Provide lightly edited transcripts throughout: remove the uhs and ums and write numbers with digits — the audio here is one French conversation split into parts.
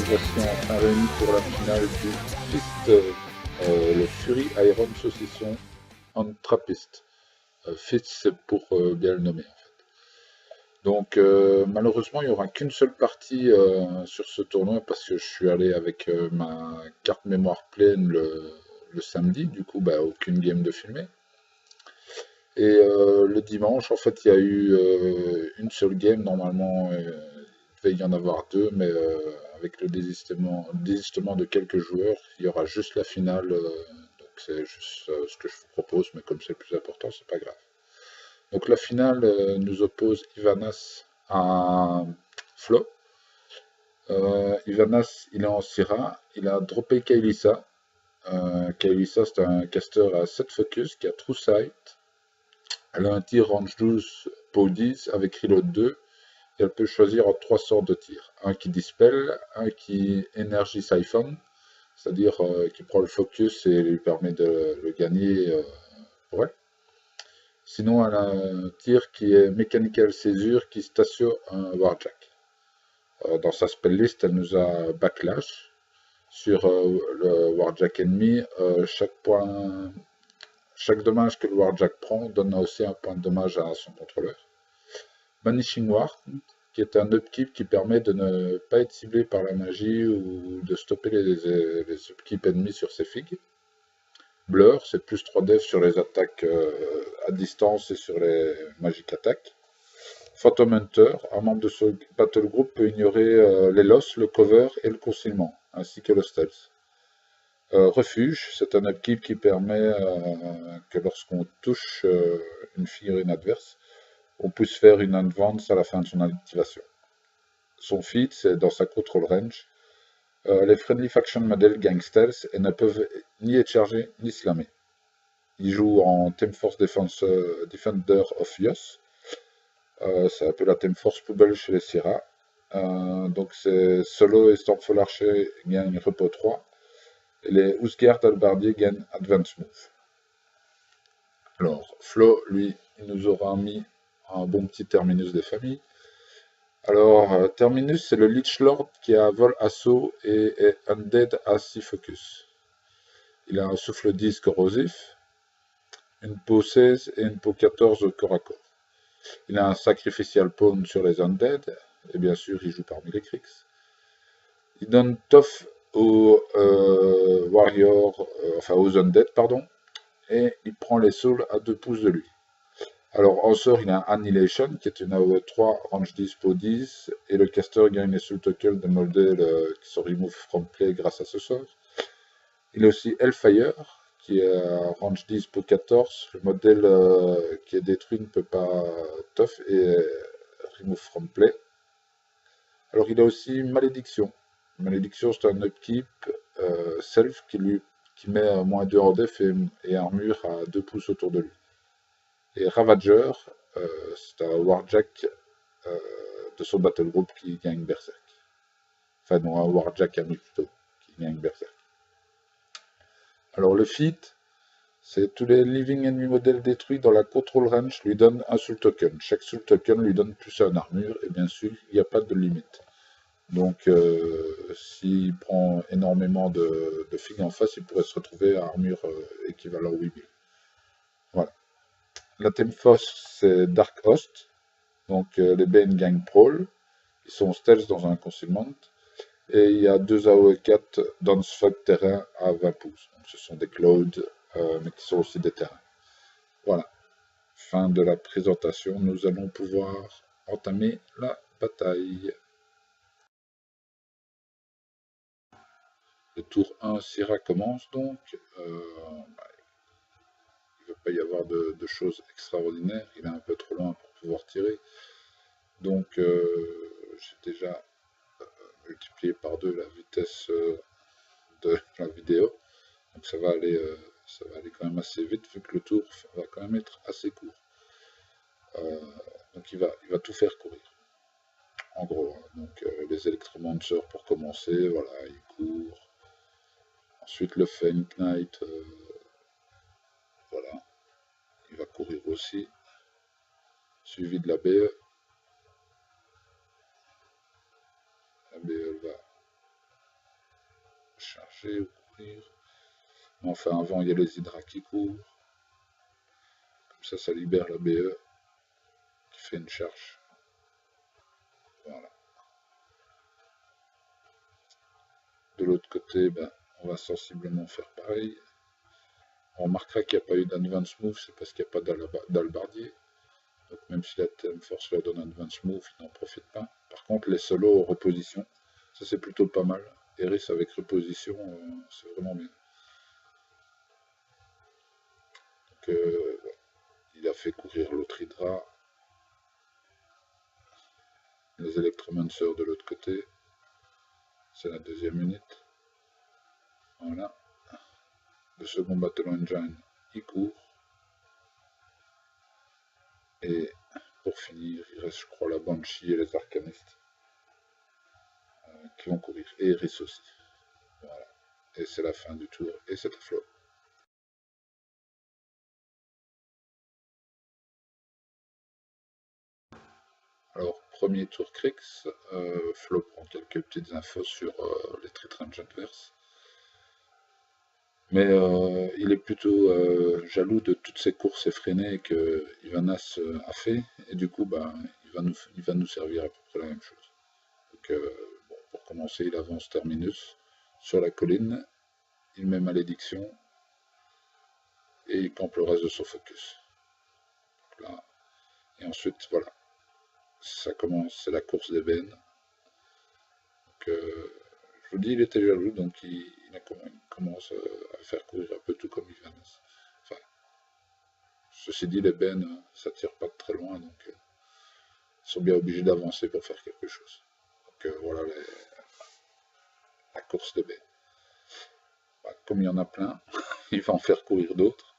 nous voici enfin réunis pour la finale du Fist, le Fury Iron Saucisson en Trappist. Fist, c'est pour bien le nommer en fait. Donc malheureusement, il n'y aura qu'une seule partie sur ce tournoi parce que je suis allé avec ma carte mémoire pleine le samedi, du coup, bah, aucune game de filmé. Et le dimanche, en fait, il y a eu une seule game. Normalement, il devait y en avoir deux, mais avec le désistement de quelques joueurs, il y aura juste la finale. Donc c'est juste ce que je vous propose, mais comme c'est le plus important, c'est pas grave. Donc la finale nous oppose Ivanas à Flo. Ivanas, il est en Syrah. Il a droppé Kaelissa. Kaelissa, c'est un caster à 7 focus qui a True Sight. Elle a un tir range 12 pour 10 avec reload 2 et elle peut choisir entre 3 sorts de tir. Un qui dispel, un qui Energy Siphon, c'est-à-dire qui prend le focus et lui permet de le gagner pour elle. Sinon, elle a un tir qui est Mechanical Césure qui station un Warjack. Dans sa spell list, elle nous a Backlash. Sur le Warjack ennemi, chaque dommage que le Warjack prend donne aussi un point de dommage à son contrôleur. Vanishing Ward, qui est un upkeep qui permet de ne pas être ciblé par la magie ou de stopper les upkeep ennemis sur ses figues. Blur, c'est plus 3 def sur les attaques à distance et sur les magiques attaques. Phantom Hunter, un membre de ce battle group peut ignorer les losses, le cover et le concealment, ainsi que le stealth. Refuge, c'est un upkeep qui permet que lorsqu'on touche une figurine adverse, on puisse faire une advance à la fin de son activation. Son feat, c'est dans sa control range. Les Friendly Faction Model gagnent stealth et ne peuvent ni être chargés ni slammer. Il joue en Team Force Defender of Yos. C'est un peu la Team Force poubelle chez les Syrah. Donc c'est Solo et Stormfall Archer gagnent Repos 3. Et les Ousgard Albardier gagnent Advance Move. Alors, Flo, lui, il nous aura mis un bon petit terminus des familles. Alors, Terminus, c'est le Lich Lord qui a vol assaut et est undead à 6 focus. Il a un souffle 10 corrosif, une peau 16 et une peau 14 au corps à corps. Il a un sacrificial pawn sur les undead, et bien sûr, il joue parmi les Kriegs. Il donne tough aux warriors, enfin aux undead, pardon, et il prend les souls à 2 pouces de lui. Alors en sort, il a un Annihilation qui est une AOE 3, range 10 pour 10, et le caster gagne les soul tokens de modèles qui sont remove from play grâce à ce sort. Il a aussi Hellfire qui est à range 10 pour 14, le modèle qui est détruit ne peut pas tough et remove from play. Alors il a aussi Malédiction. Malédiction, c'est un upkeep self qui met moins 2 en def et armure à 2 pouces autour de lui. Et Ravager, c'est un Warjack de son battle group qui gagne Berserk. Enfin non, un Warjack ami plutôt, qui gagne Berserk. Alors le feat, c'est tous les living enemy modèles détruits dans la control range lui donnent un soul token. Chaque soul token lui donne plus un armure, et bien sûr, il n'y a pas de limite. Donc, s'il prend énormément de figues en face, il pourrait se retrouver à armure équivalent 8000. Voilà. La Team Force, c'est Dark Host. Donc, les Bane gagnent Prowl. Ils sont stealth dans un concealment. Et il y a 2 AOE4 Dance-Fuck terrain à 20 pouces. Donc, ce sont des clouds, mais qui sont aussi des terrains. Voilà. Fin de la présentation. Nous allons pouvoir entamer la bataille. Le tour 1, Syrah commence donc. Il ne va pas y avoir de choses extraordinaires. Il est un peu trop loin pour pouvoir tirer. Donc j'ai déjà multiplié par 2 la vitesse de la vidéo. Donc ça va aller quand même assez vite vu que le tour va quand même être assez court. Donc il va tout faire courir. En gros, hein. Donc les électromanceurs pour commencer, voilà, il court. Ensuite le Feint Knight, voilà, il va courir aussi, suivi de la BE. La BE va charger ou courir. Mais enfin, avant, il y a les hydras qui courent. Comme ça libère la BE qui fait une charge. Voilà. De l'autre côté, ben, on va sensiblement faire pareil. On remarquera qu'il n'y a pas eu d'advance move, c'est parce qu'il n'y a pas d'albardier. Donc même si la TM Force leur donne advance move, ils n'en profitent pas. Par contre, les solos en reposition, ça c'est plutôt pas mal. Eris avec reposition, c'est vraiment bien. Donc, il a fait courir l'autre Hydra. Les électromancers de l'autre côté. C'est la deuxième unité. Voilà. Le second Battle Engine, il court. Et pour finir, il reste, je crois, la Banshee et les Arcanistes qui vont courir. Et Eris aussi. Voilà. Et c'est la fin du tour. Et c'est à flop. Alors, premier tour Crix, Flo prend quelques petites infos sur les Tritrange adverses. Mais il est plutôt jaloux de toutes ces courses effrénées que Ivanas a fait, et du coup, bah, il va nous servir à peu près la même chose. Donc, bon, pour commencer, il avance Terminus sur la colline, il met Malédiction, et il campe le reste de son focus. Là. Et ensuite, voilà, ça commence, c'est la course d'ébène. Donc, je vous dis, il était jaloux, donc il commence à faire courir un peu tout comme Ivanas. Enfin, ceci dit, les bennes, ça tire pas de très loin, donc ils sont bien obligés d'avancer pour faire quelque chose. Donc voilà la course de bennes. Bah, comme il y en a plein, il va en faire courir d'autres.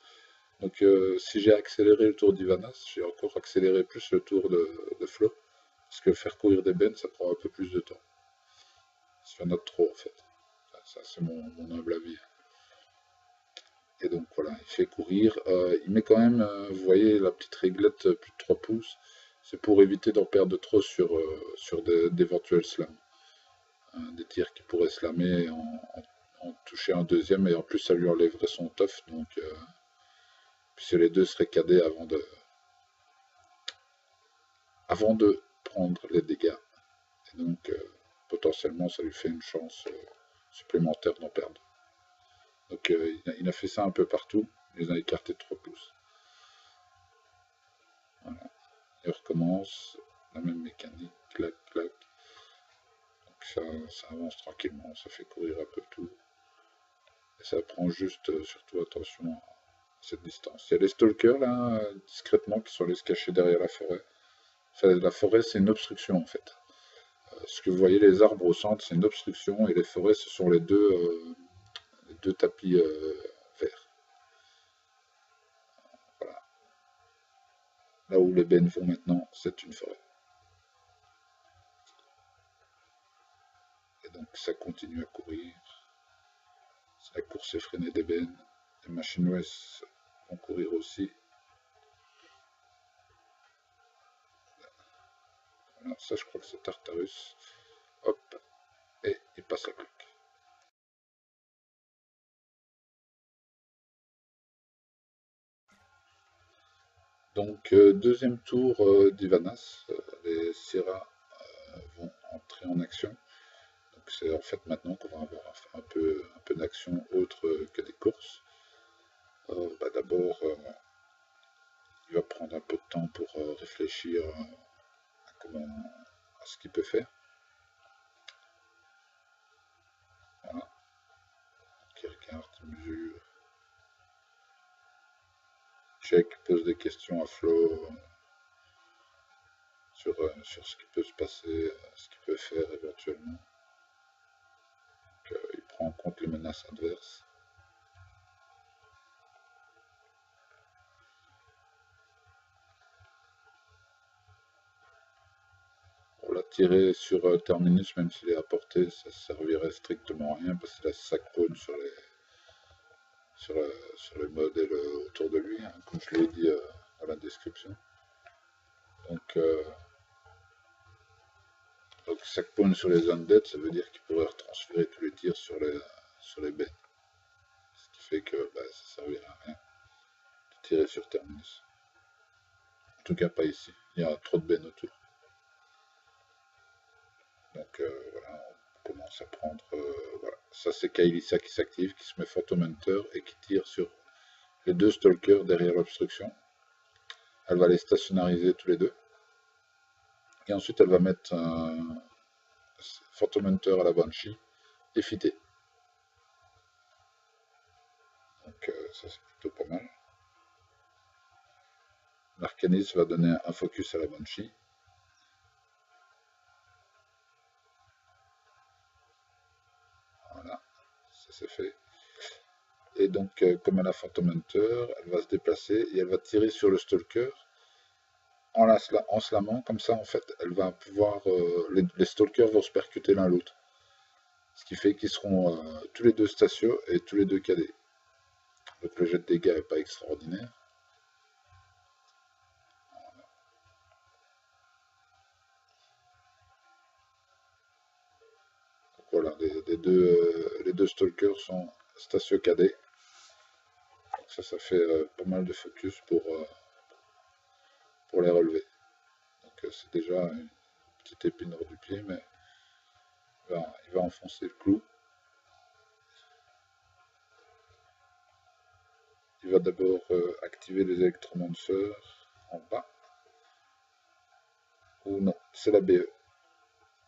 Donc si j'ai accéléré le tour d'Ivanas, j'ai encore accéléré plus le tour de Flo. Parce que faire courir des bennes, ça prend un peu plus de temps. Ça fait en a trop en fait. Ça c'est mon humble avis. Et donc voilà, il fait courir. Il met quand même, vous voyez, la petite réglette plus de 3 pouces. C'est pour éviter d'en perdre trop sur d'éventuels slams. Des tirs qui pourraient slammer en toucher un deuxième, et en plus ça lui enlèverait son tough. Donc, puisque les deux seraient cadés avant de prendre les dégâts. Et donc, potentiellement, ça lui fait une chance supplémentaire d'en perdre. Donc il a fait ça un peu partout, il les a écartés de 3 pouces. Voilà. Il recommence, la même mécanique, clac, clac. Donc ça avance tranquillement, ça fait courir un peu tout. Et ça prend juste, surtout attention à cette distance. Il y a les stalkers là, discrètement, qui sont allés se cacher derrière la forêt. Enfin, la forêt, c'est une obstruction en fait. Ce que vous voyez, les arbres au centre, c'est une obstruction, et les forêts, ce sont les deux tapis verts. Voilà. Là où les bennes vont maintenant, c'est une forêt. Et donc ça continue à courir. C'est la course effrénée d'ébène. Les machines ouest vont courir aussi. Voilà, ça je crois que c'est Tartarus. Hop, et il passe à bloc. Donc deuxième tour d'Ivanas. Les Sierra vont entrer en action. Donc c'est en fait maintenant qu'on va avoir un peu d'action autre que des courses. Bah, d'abord, il va prendre un peu de temps pour réfléchir à ce qu'il peut faire. Voilà. Donc il regarde, il mesure. Check, pose des questions à Flo sur ce qui peut se passer, ce qu'il peut faire éventuellement. Donc, il prend en compte les menaces adverses. Pour la tirer sur Terminus, même s'il est à portée, ça servirait strictement à rien parce qu'il a 5 pawns sur les modèles autour de lui, hein, comme je l'ai dit dans la description. Donc 5 pawns sur les undead, ça veut dire qu'il pourrait retransférer tous les tirs sur sur les bennes. Ce qui fait que ça ne servira à rien de tirer sur terminus. En tout cas pas ici, il y a trop de bennes autour. Donc voilà, on commence à prendre... voilà. Ça c'est Kael'Issa qui s'active, qui se met Phantom Hunter et qui tire sur les deux Stalkers derrière l'obstruction. Elle va les stationnariser tous les deux. Et ensuite elle va mettre un Phantom Hunter à la Banshee et fitter. Donc ça c'est plutôt pas mal. L'Arcaniste va donner un focus à la Banshee. Voilà, ça c'est fait. Et donc, comme elle a Phantom Hunter, elle va se déplacer et elle va tirer sur le Stalker en slamant. Comme ça, en fait, elle va pouvoir. Les Stalkers vont se percuter l'un l'autre. Ce qui fait qu'ils seront tous les deux Stacio et tous les deux KD. Donc le jet de dégâts n'est pas extraordinaire. Donc voilà, les deux Stalkers sont Stacio KD. Donc ça fait pas mal de focus pour les relever. Donc c'est déjà une petite épine hors du pied, mais il va enfoncer le clou. Il va d'abord activer les électromanceurs en bas. Ou non, c'est la BE.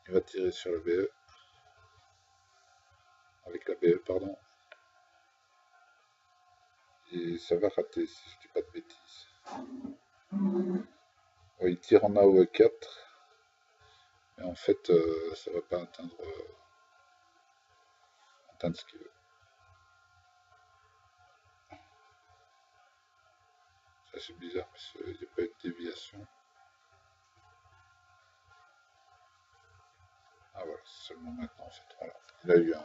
Il va tirer sur la BE. Avec la BE, pardon. Et ça va rater, si je dis pas de bêtises. Ouais, il tire en AOE 4. Mais en fait, ça va pas atteindre ce qu'il veut. Ça c'est bizarre parce qu'il n'y a pas eu de déviation. Ah voilà, c'est seulement maintenant en fait. Voilà. Il a eu un...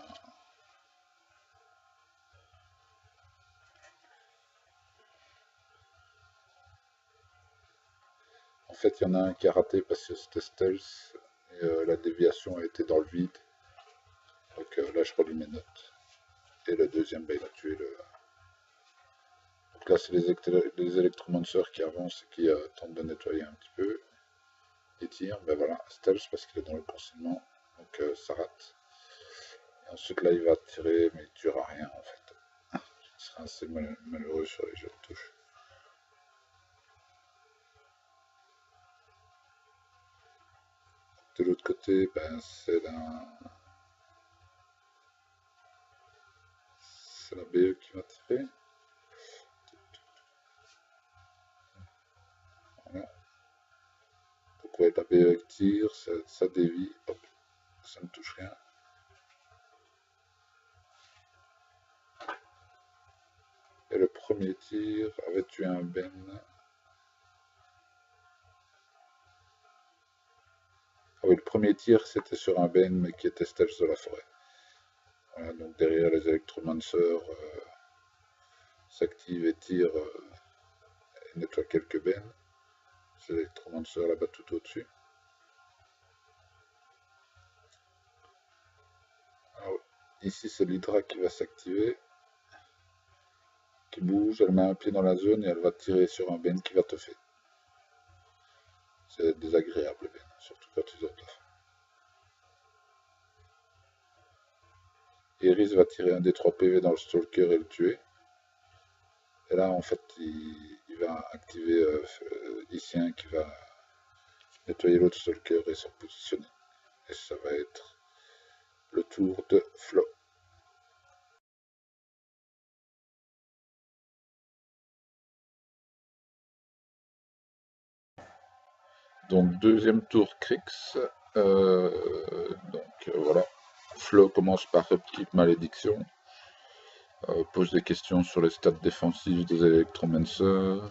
En fait, il y en a un qui a raté parce que c'était stealth et la déviation a été dans le vide. Donc là, je relis mes notes. Et le deuxième, il a tué le... Donc là, c'est les électromanceurs qui avancent et qui tentent de nettoyer un petit peu. Ils tirent, ben voilà, stealth parce qu'il est dans le concealment. Donc ça rate. Et ensuite, là, il va tirer, mais il ne tuera rien en fait. Il sera assez malheureux sur les jeux de touche. De l'autre côté, c'est la BE qui va tirer. Voilà. Donc ouais, la BE qui tire, ça dévie, hop, ça ne touche rien. Et le premier tir avait tué un Ben. Ah oui, le premier tir c'était sur un Ben mais qui était stealth de la forêt. Voilà, donc derrière les électromanceurs s'activent et tirent et nettoient quelques bennes. Les électromanceurs là-bas tout au-dessus. Ici c'est l'Hydra qui va s'activer, qui bouge, elle met un pied dans la zone et elle va tirer sur un Ben qui va te faire. C'est désagréable les Ben, surtout quand ils ont taf. Iris va tirer un des 3 PV dans le Stalker et le tuer. Et là en fait il va activer Icien qui va nettoyer l'autre Stalker et se repositionner. Et ça va être le tour de Flo. Donc deuxième tour Crix. Voilà. Flo commence par Upkeep Malédiction. Pose des questions sur les stats défensifs des électromanceurs.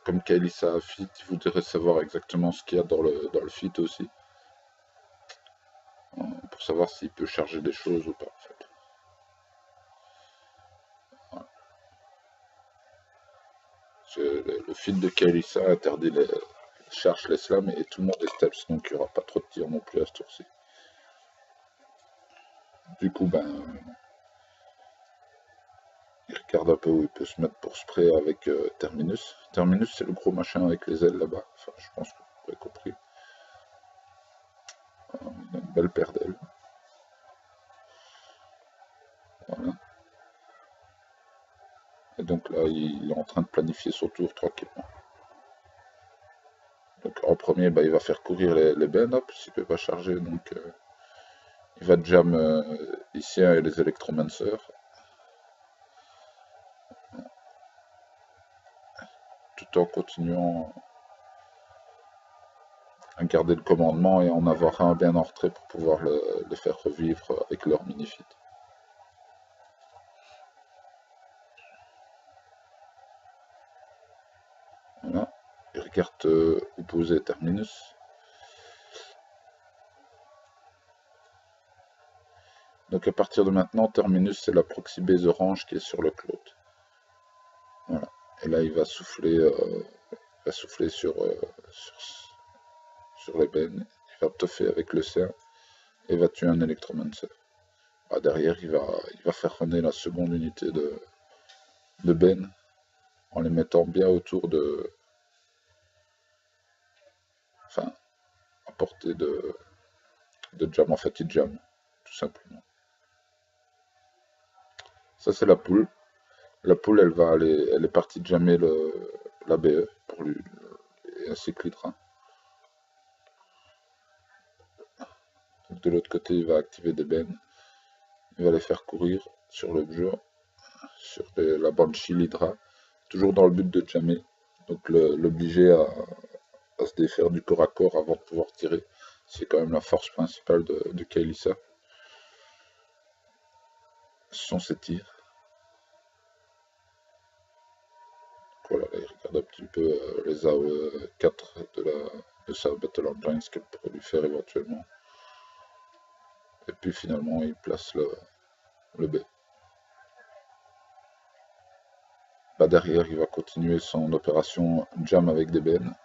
Comme Kael'Issa a fit, il voudrait savoir exactement ce qu'il y a dans le fit aussi. Pour savoir s'il peut charger des choses ou pas en fait. Voilà. Le fit de Kael'Issa interdit les charges, les slams et tout le monde est stealth, donc il n'y aura pas trop de tirs non plus à ce tour-ci. Du coup, ben, il regarde un peu où il peut se mettre pour spray avec Terminus. Terminus, c'est le gros machin avec les ailes là-bas. Enfin, je pense que vous avez compris. Il a une belle paire d'ailes. Voilà. Et donc là, il est en train de planifier son tour tranquillement. Donc en premier, bah, il va faire courir les bennes, s'il ne peut pas charger. Donc il va jam ici et les électromancers, tout en continuant à garder le commandement et en avoir un bien en retrait pour pouvoir les faire revivre avec leur mini-fit. Voilà. Il regarde où poser Terminus. Donc à partir de maintenant, Terminus c'est la proxy base orange qui est sur le cloud. Voilà. Et là il va souffler sur les bennes. Il va toffer avec le CR et va tuer un électromancer. Bah, derrière il va faire runner la seconde unité de Ben en les mettant bien autour de. Enfin, à portée de jam. En fait il jam, tout simplement. Ça c'est la poule. La poule elle est partie jammer la BE pour lui ainsi que l'Hydra. Donc de l'autre côté, il va activer des bennes. Il va les faire courir sur l'objet, sur la Banshee, l'Hydra, toujours dans le but de jammer. Donc l'obliger à se défaire du corps à corps avant de pouvoir tirer. C'est quand même la force principale de Kael'Thas. Ce sont ses tirs. Voilà, là, il regarde un petit peu les AOE 4 de sa Battle Engine, ce qu'elle pourrait lui faire éventuellement. Et puis finalement, il place le B. Bah, derrière, il va continuer son opération jam avec des bennes.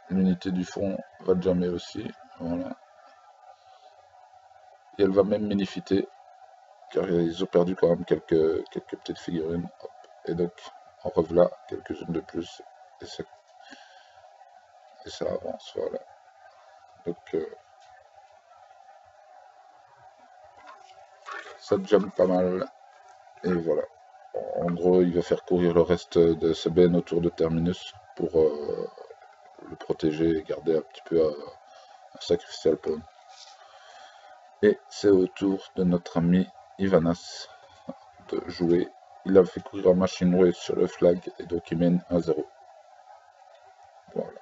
L'unité du front va jammer aussi. Voilà. Et elle va même minifiter, car ils ont perdu quand même quelques petites figurines. Hop. Et donc, en revoilà quelques-unes de plus. Et ça avance, voilà. Donc, ça jamme pas mal. Et voilà. En gros, il va faire courir le reste de ce Ben autour de Terminus pour le protéger et garder un petit peu un sacrificial pawn. Et c'est au tour de notre ami Ivanas de jouer. Il a fait courir un Machine Wave sur le flag et donc il mène 1-0. Voilà.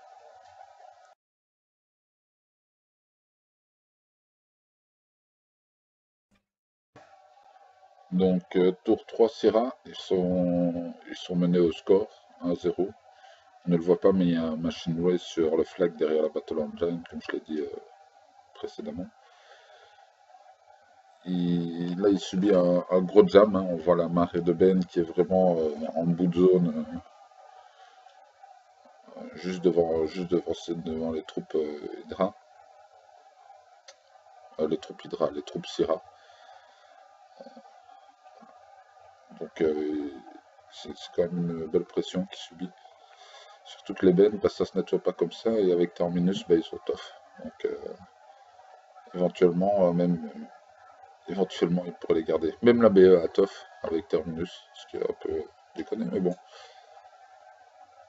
Donc tour 3 Syrah, ils sont menés au score 1-0. On ne le voit pas mais il y a un Machine Wave sur le flag derrière la Battle Engine comme je l'ai dit précédemment. Là, il subit un gros jam. Hein. On voit la marée de Ben qui est vraiment en bout de zone, juste devant les troupes Hydra. Les troupes Syrah. Donc, c'est quand même une belle pression qu'il subit. Surtout que les Ben, bah, ça se nettoie pas comme ça. Et avec Terminus, bah, ils sont tough. Donc, éventuellement, éventuellement, il pourrait les garder. Même la BE a tough avec Terminus, ce qui est un peu déconné, mais bon.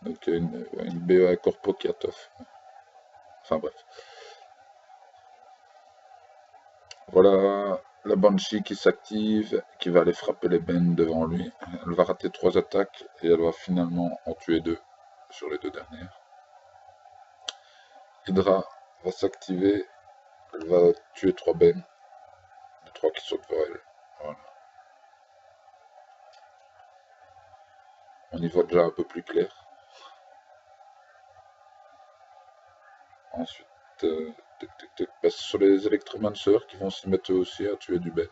Donc une BE à corpo qui a tough. Enfin bref. Voilà la Banshee qui s'active, qui va aller frapper les bennes devant lui. Elle va rater 3 attaques et elle va finalement en tuer 2 sur les 2 dernières. Hydra va s'activer, elle va tuer 3 bennes, les 3 qui sautent vers elle. Voilà. On y voit déjà un peu plus clair. Ensuite, bah, ce sont les électromancers qui vont se mettre eux aussi à tuer du ben.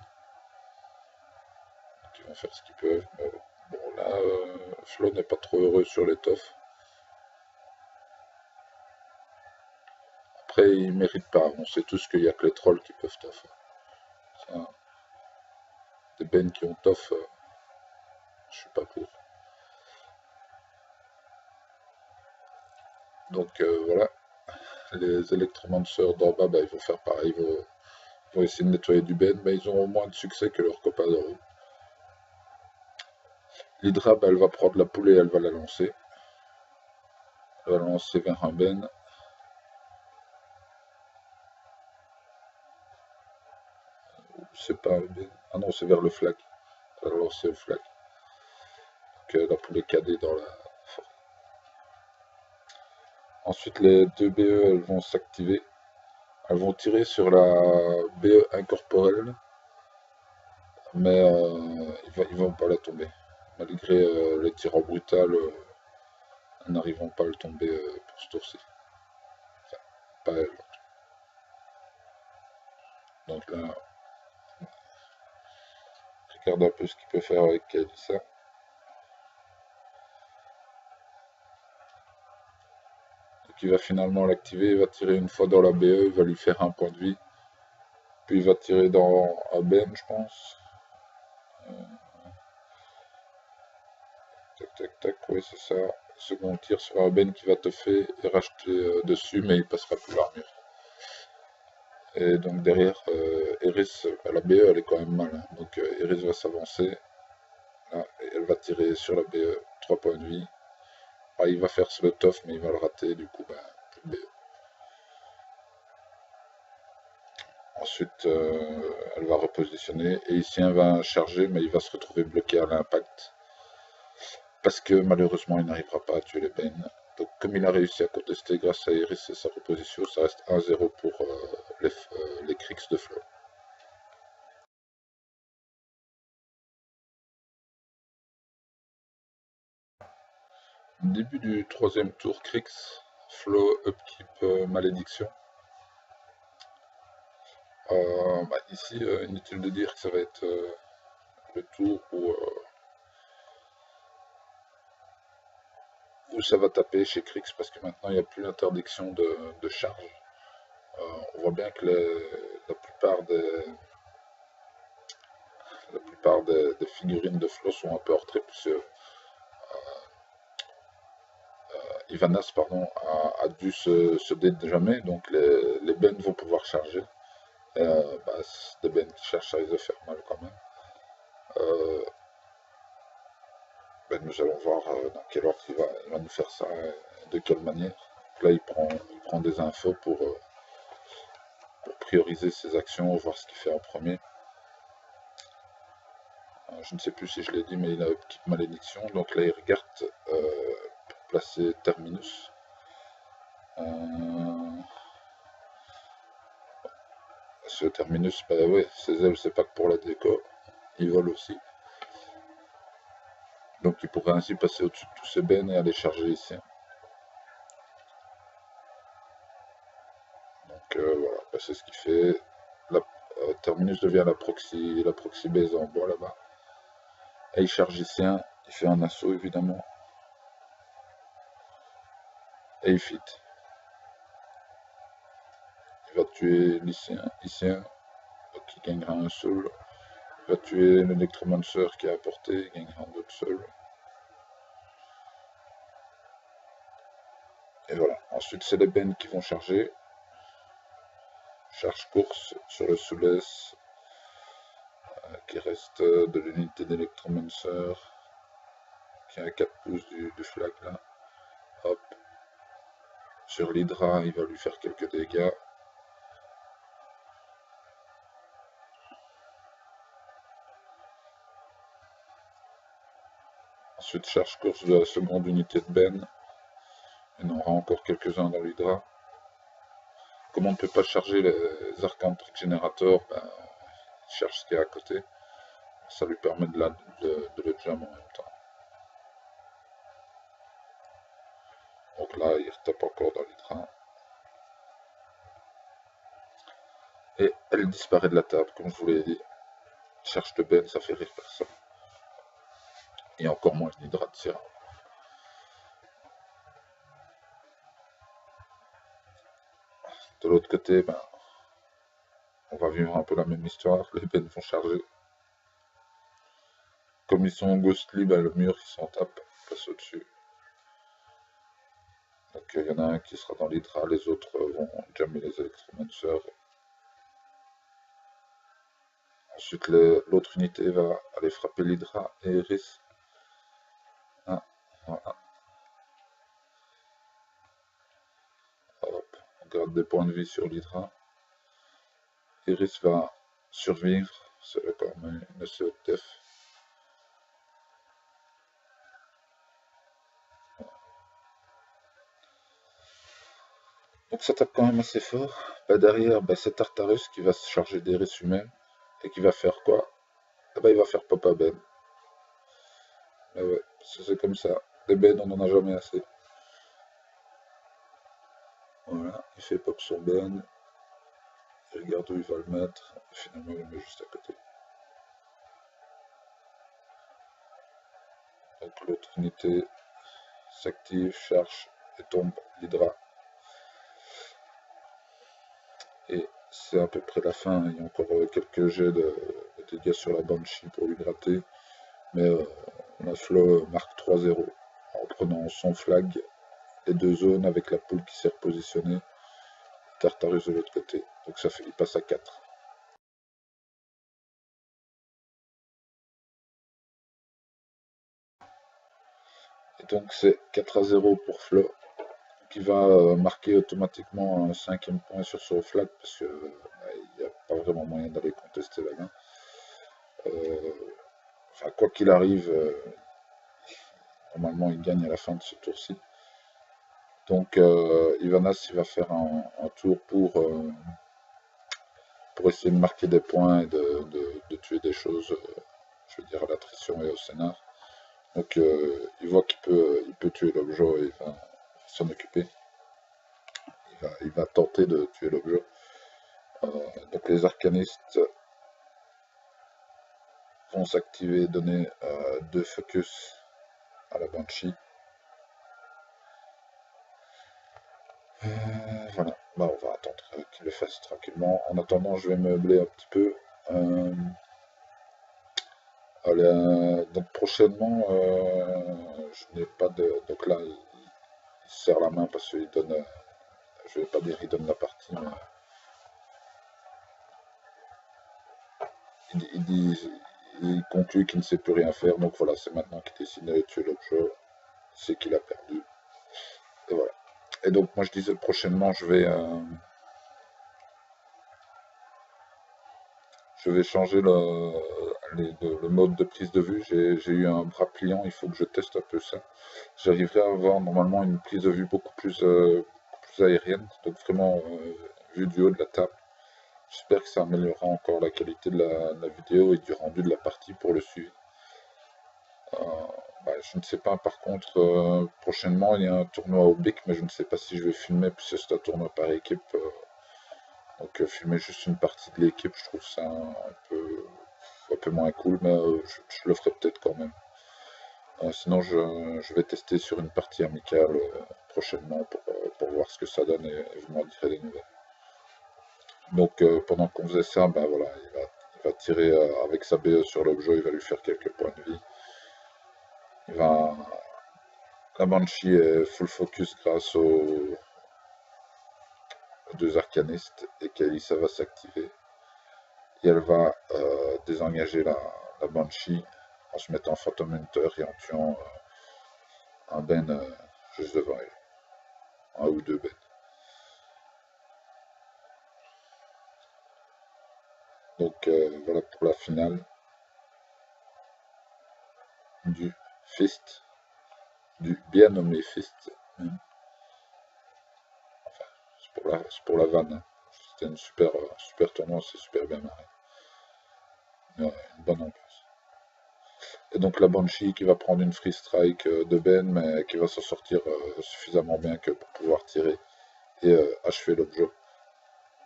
Qui vont faire ce qu'ils peuvent. Mais bon, là, Flo n'est pas trop heureux sur l'étoffe. ils méritent pas. On sait tous qu'il n'y a que les trolls qui peuvent toff. Ça, des bennes qui ont toff, je suis pas pour. Donc voilà, les électromanceurs d'en bas, bah, ils vont faire pareil, ils vont essayer de nettoyer du ben, mais ils auront moins de succès que leurs copains d'en haut. L'Hydra, bah, elle va prendre la poule et elle va la lancer. Elle va la lancer vers un ben. C'est pas un ben. Ah non, c'est vers le flag. Elle va lancer au flag. Donc la poule est cadée dans la forêt. Ensuite, les deux BE, elles vont s'activer. Elles vont tirer sur la BE incorporelle, mais ils vont pas la tomber. Malgré les tirs en brutal, elles n'arriveront pas à le tomber pour ce tour-ci. Enfin, pas elle. Donc là, regarde un peu ce qu'il peut faire avec Kalissa. Donc il va finalement l'activer, il va tirer une fois dans la BE, il va lui faire un point de vie. Puis il va tirer dans Aben, je pense. Tac, tac, tac, oui, c'est ça. Second tir sur Aben qui va te faire et racheter dessus, mais il passera plus l'armure. Et donc derrière, Eris, la BE elle est quand même mal. Hein. Donc Eris va s'avancer. Là, et elle va tirer sur la BE, 3 points de vie. Ah, il va faire le tof, mais il va le rater, du coup, ben, plus de BE. Ensuite, elle va repositionner. Et ici, elle va charger, mais il va se retrouver bloqué à l'impact. Parce que malheureusement, il n'arrivera pas à tuer les Bane. Donc, comme il a réussi à contester grâce à Iris et sa reposition, ça reste 1-0 pour les Krix de Flo. Début du troisième tour, Krix, Flo, upkeep, malédiction. Bah, ici, inutile de dire que ça va être le tour où ça va taper chez Krix parce que maintenant il n'y a plus l'interdiction de charge. On voit bien que la plupart des figurines de Flo sont un peu en retrait puisque Ivanas pardon, a dû se déjammer, donc les bennes vont pouvoir charger. Bah, des bennes qui chargent, ça risque de faire mal quand même. Ben, nous allons voir dans quel ordre il va nous faire ça, de quelle manière. Là, il prend des infos pour prioriser ses actions, voir ce qu'il fait en premier. Je ne sais plus si je l'ai dit, mais il a une petite malédiction. Donc là, il regarde pour placer Terminus. Ce Terminus, bah ouais, ses ailes, c'est pas que pour la déco, il vole aussi. Donc il pourrait ainsi passer au-dessus de tous ces bennes et aller charger ici. Donc voilà, bah, c'est ce qu'il fait. Terminus devient la proxy base en bois là-bas. Et il charge ici, il fait un assaut évidemment. Et il fit. Il va tuer lycéen, qui gagnera un seul. Il va tuer l'électromancer qui a apporté, il gagnera un autre seul. Et voilà. Ensuite, c'est les bennes qui vont charger. Charge course sur le sous-laisse qui reste de l'unité d'électromancer qui est à 4 pouces du flag là. Hop. Sur l'Hydra, il va lui faire quelques dégâts. Ensuite, charge course de la seconde unité de Ben. Il y en aura encore quelques-uns dans l'Hydra. Comme on ne peut pas charger les arcanes trick générateurs, ben, il cherche ce qu'il y a à côté. Ça lui permet de le jam en même temps. Donc là, il retape encore dans l'Hydra. Et elle disparaît de la table, comme je vous l'ai dit. Cherche de Ben, ça fait rire personne. Et encore moins une Hydra de Sierra. De l'autre côté, ben, on va vivre un peu la même histoire. Les bennes vont charger. Comme ils sont en ghostly, ben, le mur il s'en tape, passe au-dessus. Donc il y en a un qui sera dans l'hydra, les autres vont jammer les électromancers. Ensuite, l'autre unité va aller frapper l'hydra et Iris. Ah, voilà. Hop, on garde des points de vie sur l'hydra. Iris va survivre, c'est d'accord, mais une COTF. Donc ça tape quand même assez fort. Bah, derrière, bah, c'est Tartarus qui va se charger d'Iris lui-même. Et qui va faire quoi? Ah bah, il va faire Papa Ben. Ah ouais, c'est comme ça. Les Ben, on n'en a jamais assez. Voilà, il fait pop son Ben. Il regarde où il va le mettre. Et finalement, il le met juste à côté. Donc l'autre unité s'active, charge et tombe l'Hydra. Et c'est à peu près la fin. Il y a encore quelques jets de dégâts sur la Banshee pour lui gratter. Mais la Flo marque 3-0 en prenant son flag, les deux zones avec la poule qui s'est repositionnée, Tartarus de l'autre côté. Donc ça fait, il passe à 4. Et donc c'est 4-0 pour Flo, qui va marquer automatiquement un 5e point sur son flag, parce qu'il n'y a pas vraiment moyen d'aller contester la main. Enfin, quoi qu'il arrive, normalement il gagne à la fin de ce tour-ci. Donc Ivanas il va faire un tour pour essayer de marquer des points et de tuer des choses, je veux dire à l'attrition et au scénar. Donc il voit qu'il peut tuer l'objet et il va s'en occuper. Il va tenter de tuer l'objet. Donc les arcanistes vont s'activer et donner 2 focus à la Banshee. Voilà, bah, on va attendre qu'il le fasse tranquillement. En attendant, je vais meubler un petit peu. Donc prochainement, je n'ai pas de. Donc là, il serre la main parce qu'il donne. Je vais pas dire qu'il donne la partie, mais il dit. Il conclut qu'il ne sait plus rien faire. Donc voilà, c'est maintenant qu'il décide de tuer l'objet. C'est qu'il a perdu. Et voilà. Et donc moi je disais prochainement, je vais changer le mode de prise de vue. J'ai eu un bras pliant, il faut que je teste un peu ça. J'arriverai à avoir normalement une prise de vue beaucoup plus aérienne, donc vraiment vue du haut de la table. J'espère que ça améliorera encore la qualité de la vidéo et du rendu de la partie pour le suivi. Bah, je ne sais pas, par contre, prochainement il y a un tournoi au BIC, mais je ne sais pas si je vais filmer, puisque c'est un tournoi par équipe. Donc filmer juste une partie de l'équipe, je trouve ça un peu moins cool, mais je le ferai peut-être quand même. Sinon, je vais tester sur une partie amicale prochainement pour voir ce que ça donne et je m'en dirai des nouvelles. Donc pendant qu'on faisait ça, ben voilà, il va tirer avec sa BE sur l'objet, il va lui faire quelques points de vie. La Banshee est full focus grâce aux 2 arcanistes et Kalissa va s'activer. Et elle va désengager la Banshee en se mettant Phantom Hunter et en tuant un Ben juste devant elle. Un ou 2 Ben. Donc voilà pour la finale du Fist, du bien nommé Fist. Enfin, c'est pour la vanne. Hein. C'était une super tournoi, c'est super bien marré. Une bonne ambiance. Et donc la Banshee qui va prendre une free strike de Ben, mais qui va s'en sortir suffisamment bien que pour pouvoir tirer et achever l'objet,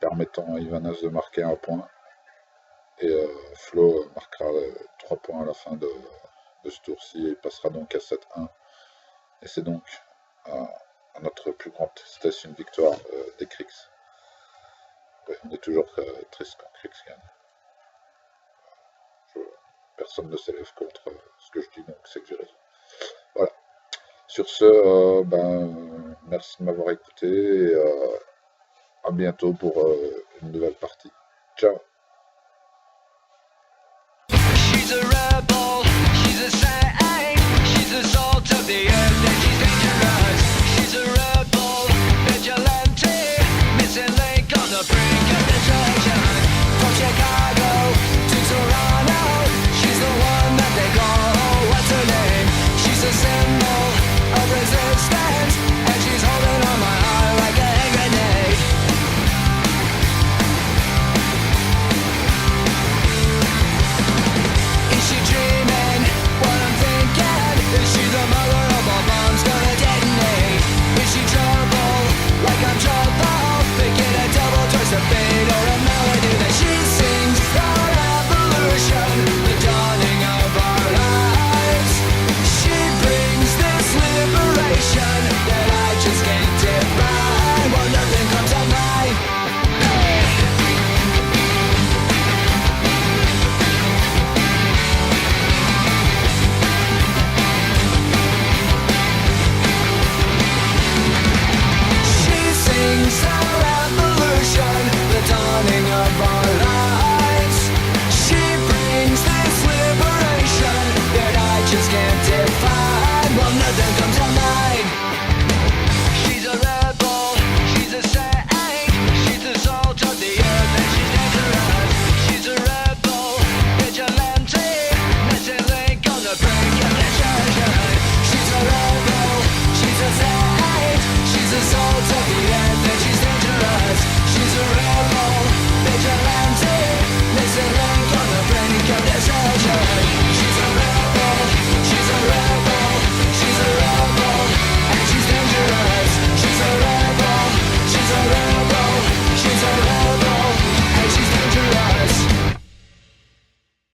permettant à Ivanas de marquer un point. Et Flo marquera 3 points à la fin de ce tour-ci et passera donc à 7-1. Et c'est donc à notre plus grande tristesse une victoire des Krix. Ouais, on est toujours triste quand Kriegs gagne. Je- Personne ne s'élève contre ce que je dis, donc c'est que j'ai raison. Voilà. Sur ce, merci de m'avoir écouté et à bientôt pour une nouvelle partie. Ciao.